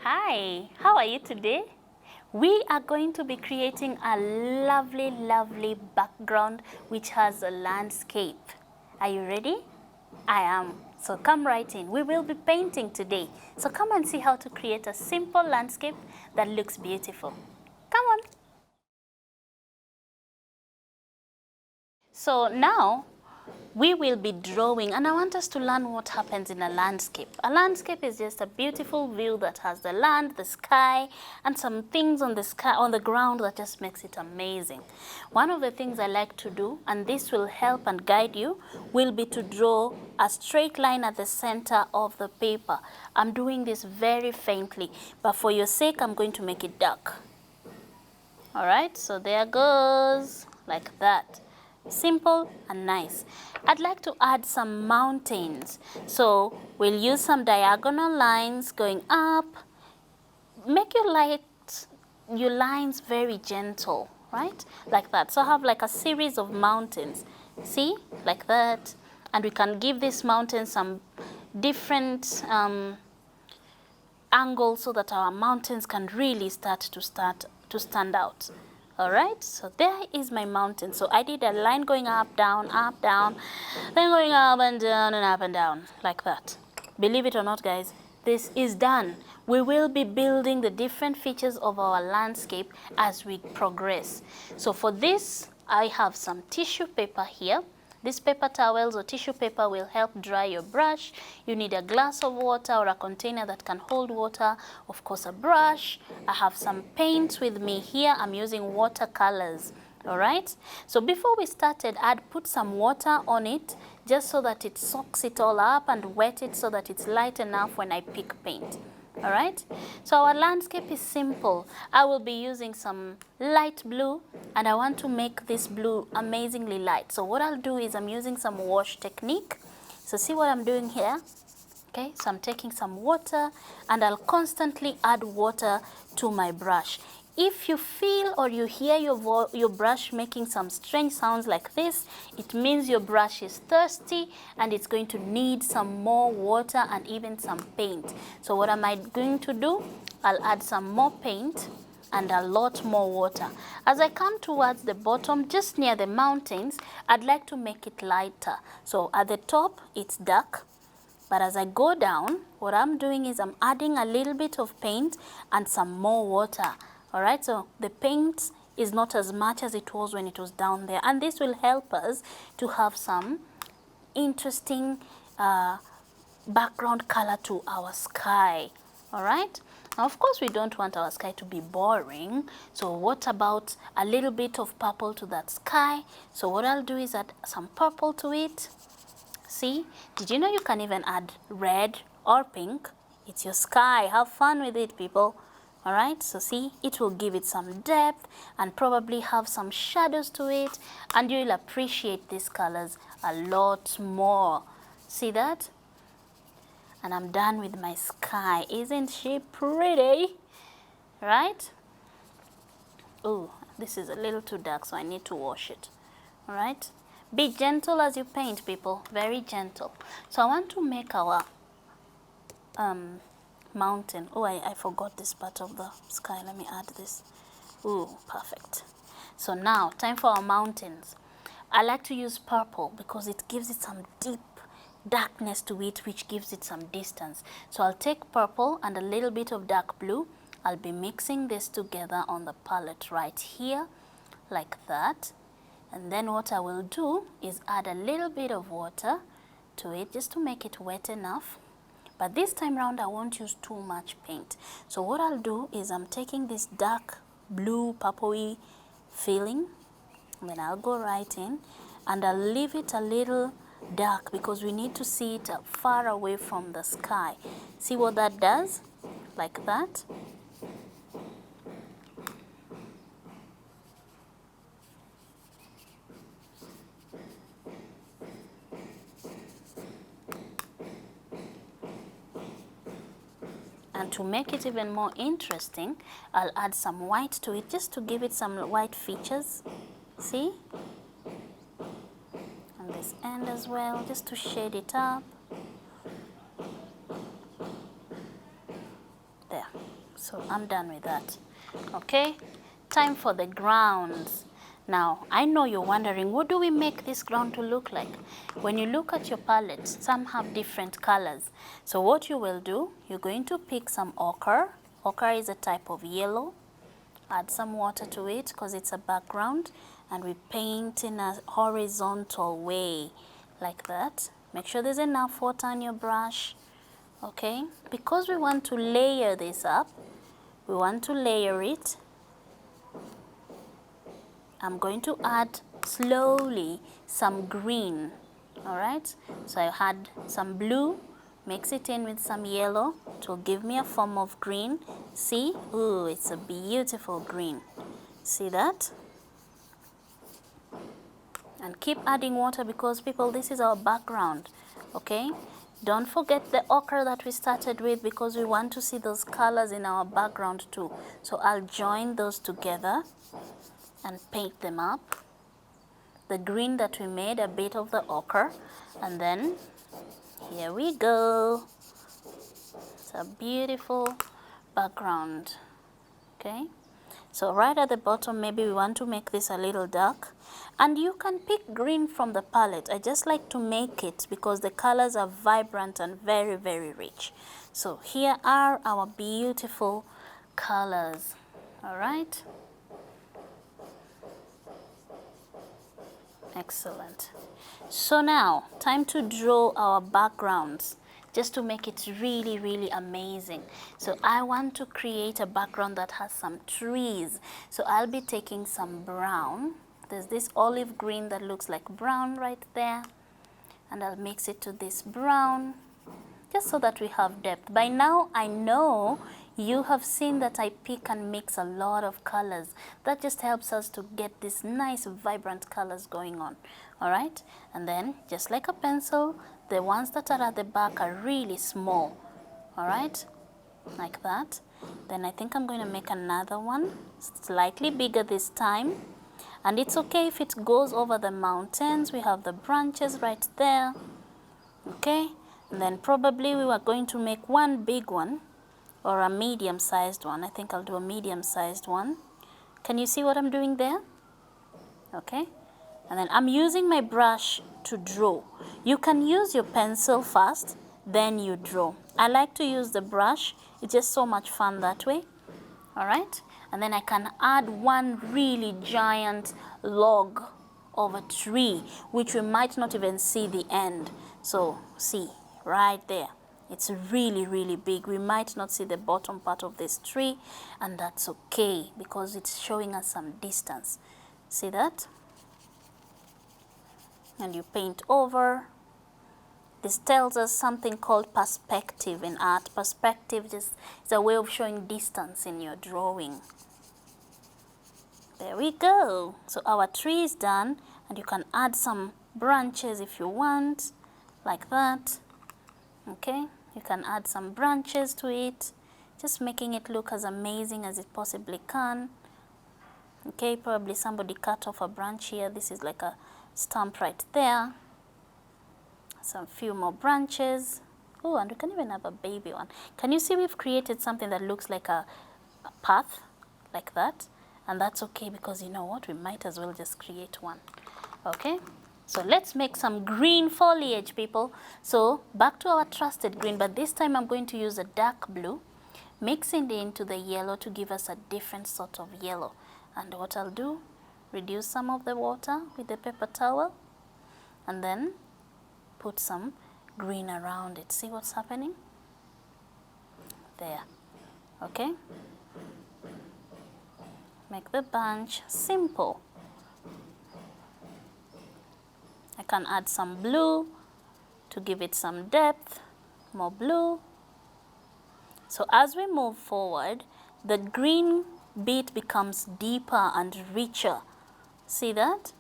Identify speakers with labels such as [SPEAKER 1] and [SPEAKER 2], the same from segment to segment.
[SPEAKER 1] Hi, how are you today? We are going to be creating a lovely background which has a landscape. Are you ready? I am. So come right in. We will be painting today. So come and see how to create a simple landscape that looks beautiful. Come on. So now we will be drawing, and I want us to learn what happens in a landscape. A landscape is just a beautiful view that has the land, the sky, and some things on the sky, on the ground, that just makes it amazing. One of the things I like to do, and this will help and guide you, will be to draw a straight line at the center of the paper. I'm doing this very faintly, but for your sake, I'm going to make it dark. All right, so there goes, like that. Simple and nice. I'd like to add some mountains. So we'll use some diagonal lines going up. Make your lines very gentle, right? Like that. So I have like a series of mountains. See, like that. And we can give this mountain some different angles so that our mountains can really start to stand out. All right, so there is my mountain. So I did a line going up, down, then going up and down, like that. Believe it or not, guys, this is done. We will be building the different features of our landscape as we progress. So for this, I have some tissue paper here. These paper towels or tissue paper will help dry your brush. You need a glass of water or a container that can hold water. Of course, a brush. I have some paints with me here. I'm using watercolors. All right. So before we started, I'd put some water on it just so that it soaks it all up and wet it so that it's light enough when I pick paint. All right, so our landscape is simple. I will be using some light blue, and I want to make this blue amazingly light. So what I'll do is I'm using some wash technique. So see what I'm doing here? Okay, so I'm taking some water, and I'll constantly add water to my brush. If you feel or you hear your brush making some strange sounds like this, it means your brush is thirsty and it's going to need some more water and even some paint. So what am I going to do? I'll add some more paint and a lot more water. As I come towards the bottom, just near the mountains, I'd like to make it lighter. So at the top, it's dark. But as I go down, what I'm doing is I'm adding a little bit of paint and some more water. All right, so the paint is not as much as it was when it was down there. And this will help us to have some interesting background color to our sky. All right. Now, of course, we don't want our sky to be boring. So what about a little bit of purple to that sky? So what I'll do is add some purple to it. See, did you know you can even add red or pink? It's your sky. Have fun with it, people. All right, so see, it will give it some depth and probably have some shadows to it, and you'll appreciate these colors a lot more. See that? And I'm done with my sky. Isn't she pretty? Right? Oh, this is a little too dark, so I need to wash it. All right? Be gentle as you paint, people. Very gentle. So I want to make our mountain. Oh, I forgot this part of the sky. Let me add this. Oh, perfect. So now, time for our mountains. I like to use purple because it gives it some deep darkness to it, which gives it some distance. So I'll take purple and a little bit of dark blue. I'll be mixing this together on the palette right here, like that. And then what I will do is add a little bit of water to it just to make it wet enough. But this time round, I won't use too much paint. So what I'll do is I'm taking this dark blue, purpley feeling, and then I'll go right in, and I'll leave it a little dark because we need to see it far away from the sky. See what that does? Like that. And to make it even more interesting, I'll add some white to it just to give it some white features. See? And this end as well, just to shade it up. There. So I'm done with that. Okay, time for the grounds. Now, I know you're wondering, what do we make this ground to look like? When you look at your palette, some have different colors. So what you will do, you're going to pick some ochre. Ochre is a type of yellow. Add some water to it because it's a background, and we paint in a horizontal way like that. Make sure there's enough water on your brush. Okay, because we want to layer this up, we want to layer it. I'm going to add slowly some green. All right, so I had some blue, mix it in with some yellow to give me a form of green. See, ooh, it's a beautiful green. See that? And keep adding water because people, this is our background. Okay, don't forget the ochre that we started with because we want to see those colors in our background too. So I'll join those together and paint them up. The green that we made, a bit of the ochre, and then here we go. It's a beautiful background. Okay, so right at the bottom, maybe we want to make this a little dark, and you can pick green from the palette. I just like to make it because the colors are vibrant and very, very rich. So here are our beautiful colors. All right, excellent. So now, time to draw our backgrounds, just to make it really, really amazing. So I want to create a background that has some trees. So I'll be taking some brown. There's this olive green that looks like brown right there. And I'll mix it to this brown, just so that we have depth. By now, I know you have seen that I pick and mix a lot of colors. That just helps us to get these nice, vibrant colors going on. All right, and then just like a pencil, the ones that are at the back are really small. All right, like that. Then I think I'm going to make another one, slightly bigger this time. And it's okay if it goes over the mountains. We have the branches right there. Okay, and then probably we were going to make one big one or a medium-sized one. I think I'll do a medium-sized one. Can you see what I'm doing there? Okay. And then I'm using my brush to draw. You can use your pencil first, then you draw. I like to use the brush. It's just so much fun that way. All right. And then I can add one really giant log of a tree, which we might not even see the end. So see, right there. It's really, really big. We might not see the bottom part of this tree, and that's okay because it's showing us some distance. See that? And you paint over. This tells us something called perspective in art. Perspective just is a way of showing distance in your drawing. There we go. So our tree is done, and you can add some branches if you want, like that. Okay, you can add some branches to it, just making it look as amazing as it possibly can. Okay, probably somebody cut off a branch here. This is like a stump right there. Some few more branches. Oh, and we can even have a baby one. Can you see we've created something that looks like a path like that? And that's okay because you know what? We might as well just create one. Okay, so let's make some green foliage, people. So back to our trusted green, but this time I'm going to use a dark blue, mixing it into the yellow to give us a different sort of yellow. And what I'll do, reduce some of the water with the paper towel, and then put some green around it. See what's happening? There. Okay? Make the bunch simple. I can add some blue to give it some depth, more blue. So as we move forward, the green bit becomes deeper and richer. See that?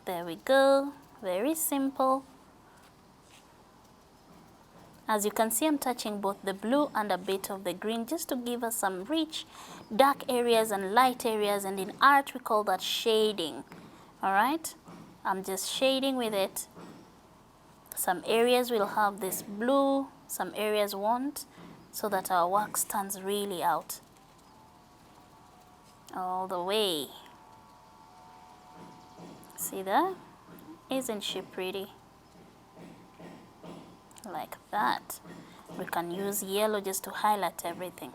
[SPEAKER 1] There we go, very simple. As you can see, I'm touching both the blue and a bit of the green just to give us some rich, dark areas and light areas, and in art we call that shading. All right, I'm just shading with it. Some areas will have this blue, some areas won't. so that our work stands really out all the way. See that? Isn't she pretty? Like that. We can use yellow just to highlight everything,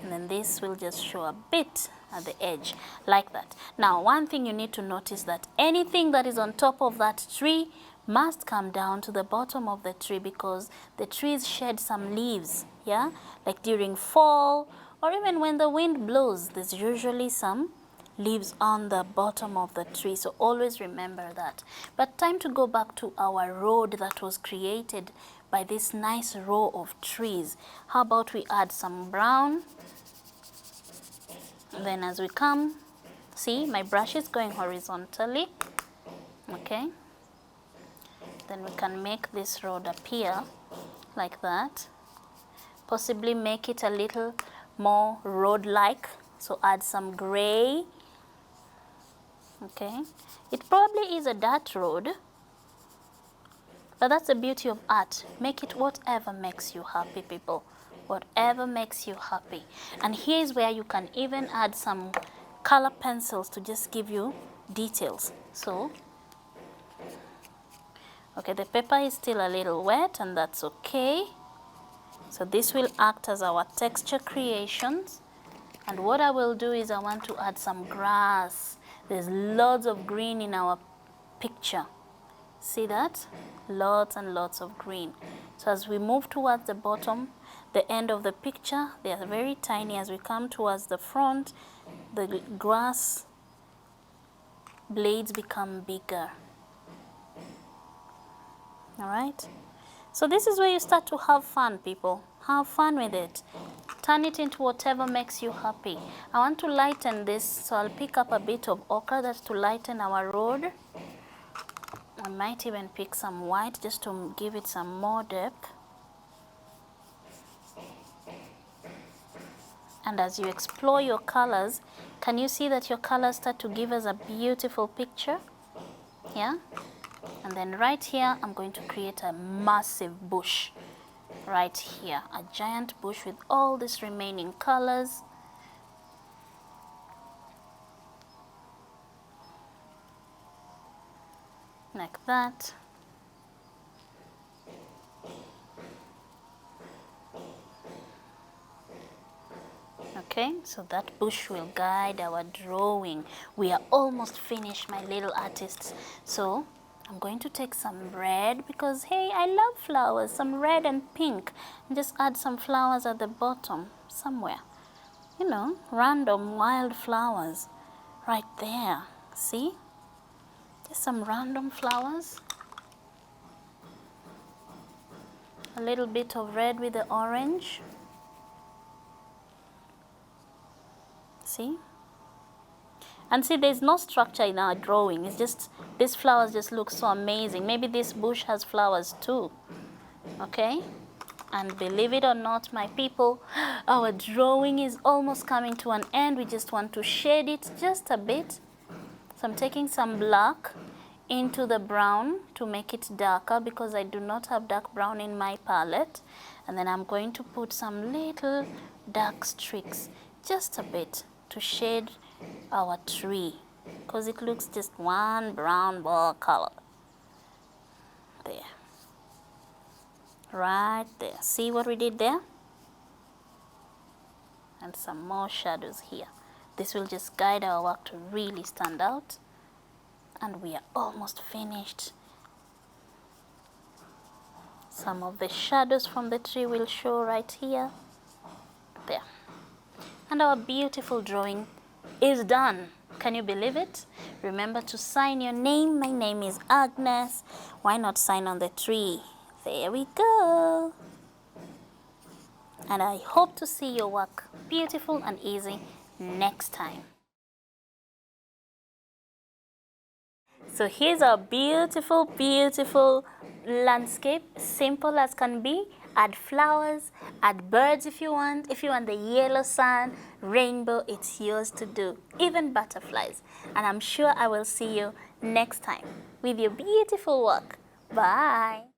[SPEAKER 1] and then this will just show a bit at the edge like that. Now one thing you need to notice, that anything that is on top of that tree must come down to the bottom of the tree, because the trees shed some leaves, yeah, like during fall or even when the wind blows, there's usually some leaves on the bottom of the tree, so always remember that. But time to go back to our road that was created by this nice row of trees. How about we add some brown? And then as we come, see, my brush is going horizontally, okay? Then we can make this road appear like that. Possibly make it a little more road-like, so add some gray. Okay, it probably is a dirt road, but that's the beauty of art. Make it whatever makes you happy, people. Whatever makes you happy. And here's where you can even add some color pencils to just give you details. So, okay, the paper is still a little wet, and that's okay. So this will act as our texture creations. And what I will do is I want to add some grass. There's lots of green in our picture. See that? Lots and lots of green. So as we move towards the bottom, the end of the picture, they are very tiny. As we come towards the front, the grass blades become bigger. All right? So this is where you start to have fun, people. Have fun with it. Turn it into whatever makes you happy. I want to lighten this, so I'll pick up a bit of ochre, that's to lighten our road. I might even pick some white just to give it some more depth. And as you explore your colors, can you see that your colors start to give us a beautiful picture? Yeah? And then right here, I'm going to create a massive bush. Right here, a giant bush with all these remaining colors. Like that. Okay, so that bush will guide our drawing. We are almost finished, my little artists. So I'm going to take some red, because hey, I love flowers, some red and pink, and just add some flowers at the bottom somewhere. You know, random wild flowers right there. See? Just some random flowers. A little bit of red with the orange. See? And see, there's no structure in our drawing. It's just, these flowers just look so amazing. Maybe this bush has flowers too. Okay? And believe it or not, my people, our drawing is almost coming to an end. We just want to shade it just a bit. So I'm taking some black into the brown to make it darker, because I do not have dark brown in my palette. And then I'm going to put some little dark streaks, just a bit, to shade our tree, because it looks just one brown ball color. There. Right there. See what we did there? And some more shadows here. This will just guide our work to really stand out. And we are almost finished. Some of the shadows from the tree will show right here. There. And our beautiful drawing is done. Can you believe it? Remember to sign your name. My name is Agnes. Why not sign on the tree? There we go. And I hope to see your work beautiful and easy next time. So here's our beautiful, beautiful landscape, simple as can be. Add flowers, add birds if you want. If you want the yellow sun, rainbow, it's yours to do. Even butterflies. And I'm sure I will see you next time with your beautiful work. Bye.